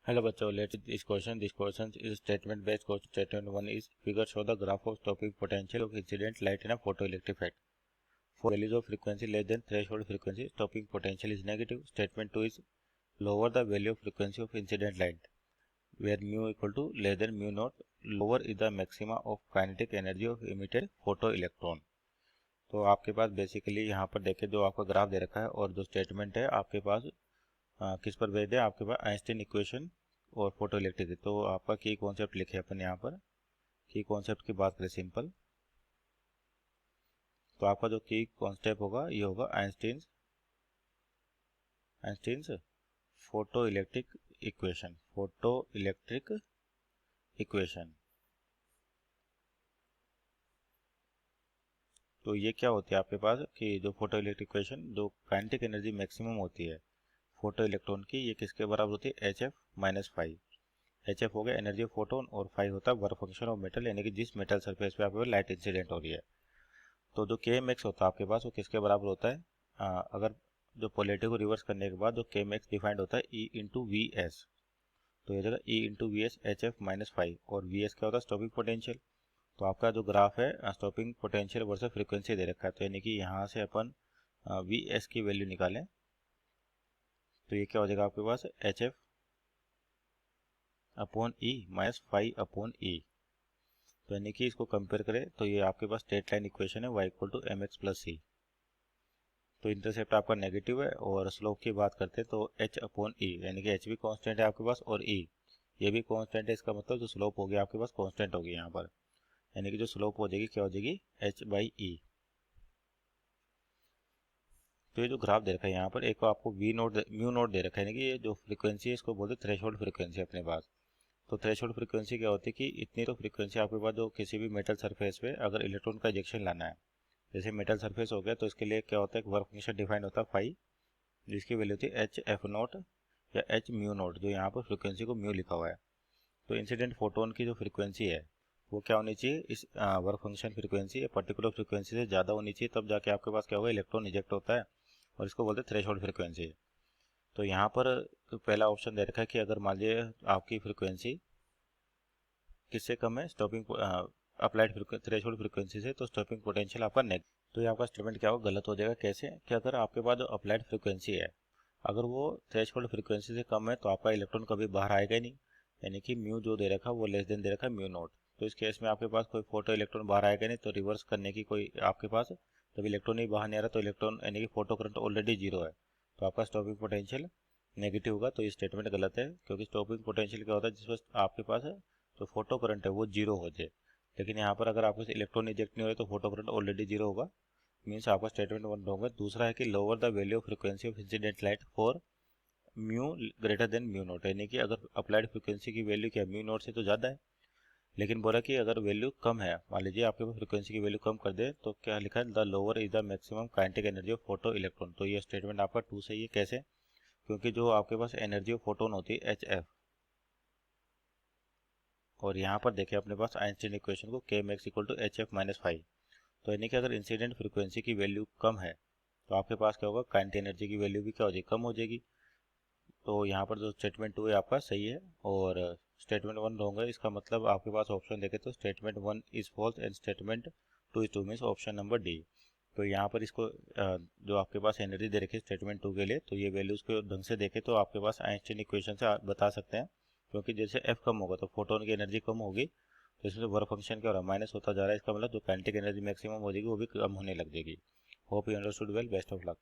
Hello बच्चों, let's this question. This question is statement based question. Statement 1 is figure show the graph of stopping potential of incident light in a photoelectric effect. For values of frequency less than threshold frequency, stopping potential is negative. Statement 2 is lower the value of frequency of incident light, where mu equal to less than mu naught. Lower is the maxima of kinetic energy of emitted photoelectron. तो आपके पास basically यहाँ पर देखें जो आपका graph दे रखा है और जो स्टेटमेंट है आपके पास किस पर बेस्ड है, आपके पास आइंस्टीन इक्वेशन और फोटो इलेक्ट्रिक। तो आपका की कॉन्सेप्ट लिखे अपन यहाँ पर, की कॉन्सेप्ट की बात करें सिंपल, तो आपका जो की कॉन्सेप्ट होगा ये होगा आइंस्टीन फोटो इलेक्ट्रिक इक्वेशन। तो ये क्या होती है आपके पास कि जो फोटो इलेक्ट्रिक इक्वेशन, जो काइनेटिक एनर्जी मैक्सिमम होती है फोटो इलेक्ट्रॉन की, ये किसके बराबर होती है, H f minus five. H F हो गया एनर्जी ऑफ फोटोन और फाइव होता है वर्क फंक्शन ऑफ मेटल, यानी कि जिस मेटल सरफेस पे आपके पास लाइट इंसिडेंट हो रही है। तो जो के एम एक्स होता है आपके पास वो किसके बराबर होता है, अगर जो पोलैरिटी को रिवर्स करने के बाद जो के एम एक्स डिफाइंड होता है ई इंटू वी एस, तो ये जगह E into V S H f minus five, और वी एस क्या होता है, स्टॉपिंग पोटेंशियल। तो आपका जो ग्राफ है स्टॉपिंग पोटेंशियल वर्सेस फ्रीक्वेंसी दे रखा है, तो यानी कि यहाँ से अपन वी एस की वैल्यू निकालें तो ये क्या हो जाएगा आपके पास, H F upon E minus five upon E. तो यानी कि इसको कंपेयर करें तो ये आपके पास स्ट्रेट लाइन इक्वेशन है y equal to M X plus C. तो इंटरसेप्ट आपका नेगेटिव है और स्लोप की बात करते हैं तो h अपॉन ई, यानी कि h भी कांस्टेंट है आपके पास और e ये भी कांस्टेंट है। इसका मतलब जो स्लोप होगी आपके पास कांस्टेंट होगी यहाँ पर, यानी कि जो स्लोप हो जाएगी क्या हो जाएगी, h बाई ई। तो ये जो ग्राफ दे रखा है यहाँ पर, एक आपको वी नोट म्यू नोट दे रखा है, यानी कि ये जो फ्रीक्वेंसी है इसको बोलते हैं थ्रेशोल्ड फ्रीक्वेंसी अपने पास। तो थ्रेशोल्ड फ्रीक्वेंसी क्या होती है कि इतनी तो फ्रीक्वेंसी आपके पास जो किसी भी मेटल सरफेस पे अगर इलेक्ट्रॉन का इजेक्शन लाना है, जैसे मेटल सरफेस हो गया तो इसके लिए क्या होता है, वर्क फंक्शन डिफाइन होता है फाइव, जिसकी वैल्यू होती है एच एफ नोट या एच म्यू नोट, जो यहाँ पर फ्रीक्वेंसी को म्यू लिखा हुआ है। तो इंसिडेंट फोटोन की जो फ्रीक्वेंसी है वो क्या होनी चाहिए, इस वर्क फंक्शन फ्रीक्वेंसी या पर्टिकुलर फ्रीक्वेंसी से ज़्यादा होनी चाहिए, तब जाके आपके पास क्या होगा, इलेक्ट्रॉन इजेक्ट होता है, और इसको बोलते हैं थ्रेशोल्ड फ्रीक्वेंसी। तो यहाँ पर तो पहला ऑप्शन दे रखा है कि अगर मान लीजिए आपकी फ्रीक्वेंसी किससे कम है, स्टॉपिंग अप्लाइड थ्रेशोल्ड फ्रीक्वेंसी से, तो स्टॉपिंग पोटेंशियल आपका नेगेटिव। तो ये आपका स्टेटमेंट क्या होगा, गलत हो जाएगा। कैसे कि अगर आपके पास जो अप्लाइड फ्रीक्वेंसी है अगर वो थ्रेशोल्ड फ्रीक्वेंसी से कम है तो आपका इलेक्ट्रॉन कभी बाहर आएगा ही नहीं, यानी कि म्यू जो दे रखा है वो लेस देन दे रखा है म्यू नोट। तो इस केस में आपके पास कोई फोटो इलेक्ट्रॉन बाहर आएगा नहीं, तो रिवर्स करने की कोई आपके पास जब इलेक्ट्रॉन ही बाहर नहीं आ रहा तो इलेक्ट्रॉन यानी कि फोटो करंट ऑलरेडी जीरो है, तो आपका स्टॉपिंग पोटेंशियल नेगेटिव होगा। तो ये स्टेटमेंट गलत है, क्योंकि स्टॉपिंग पोटेंशियल क्या होता है, जिस वक्त आपके पास है तो फोटो करंट है वो जीरो हो जाए, लेकिन यहाँ पर अगर आपके इलेक्ट्रॉन इजेक्ट नहीं हो रहे तो फोटो करंट ऑलरेडी जीरो होगा, मीन्स आपका स्टेटमेंट वन होगा। दूसरा है कि lower the value of frequency of incident light for mu greater than mu naught, यानी कि अगर अप्लाइड फ्रीक्वेंसी की वैल्यू क्या म्यू नोट से तो ज़्यादा है, लेकिन बोला कि अगर वैल्यू कम है, मान लीजिए आपके पास फ्रीक्वेंसी की वैल्यू कम कर दे तो क्या लिखा है, the lower is the maximum kinetic energy of photo electron. तो ये स्टेटमेंट आपका टू सही है। कैसे, क्योंकि जो आपके पास एनर्जी ऑफ फोटोन होती है एच एफ, और यहाँ पर देखें अपने पास आइंस्टीन इक्वेशन को K max equal to h f minus five. तो यानी कि अगर इंसिडेंट फ्रीक्वेंसी की वैल्यू कम है तो आपके पास क्या होगा, काइनेटिक एनर्जी की वैल्यू भी क्या हो जाएगी, कम हो जाएगी। तो यहाँ पर जो स्टेटमेंट टू है आपका सही है और स्टेटमेंट वन रॉन्ग है। इसका मतलब आपके पास ऑप्शन देखे तो statement one is false and statement two is true, means option number D. तो यहाँ पर इसको जो आपके पास एनर्जी दे रखी है स्टेटमेंट टू के लिए, तो ये वैल्यूज को ढंग से देखे तो आपके पास आइंस्टीन इक्वेशन से बता सकते हैं, क्योंकि जैसे एफ कम होगा तो फोटोन की एनर्जी कम होगी, तो इसमें वर्क फंक्शन क्या हो रहा है, माइनस होता जा रहा है। इसका मतलब जो काइनेटिक एनर्जी मैक्सिमम हो जाएगी वो भी कम होने लग जाएगी। Hope you understood well, best of luck.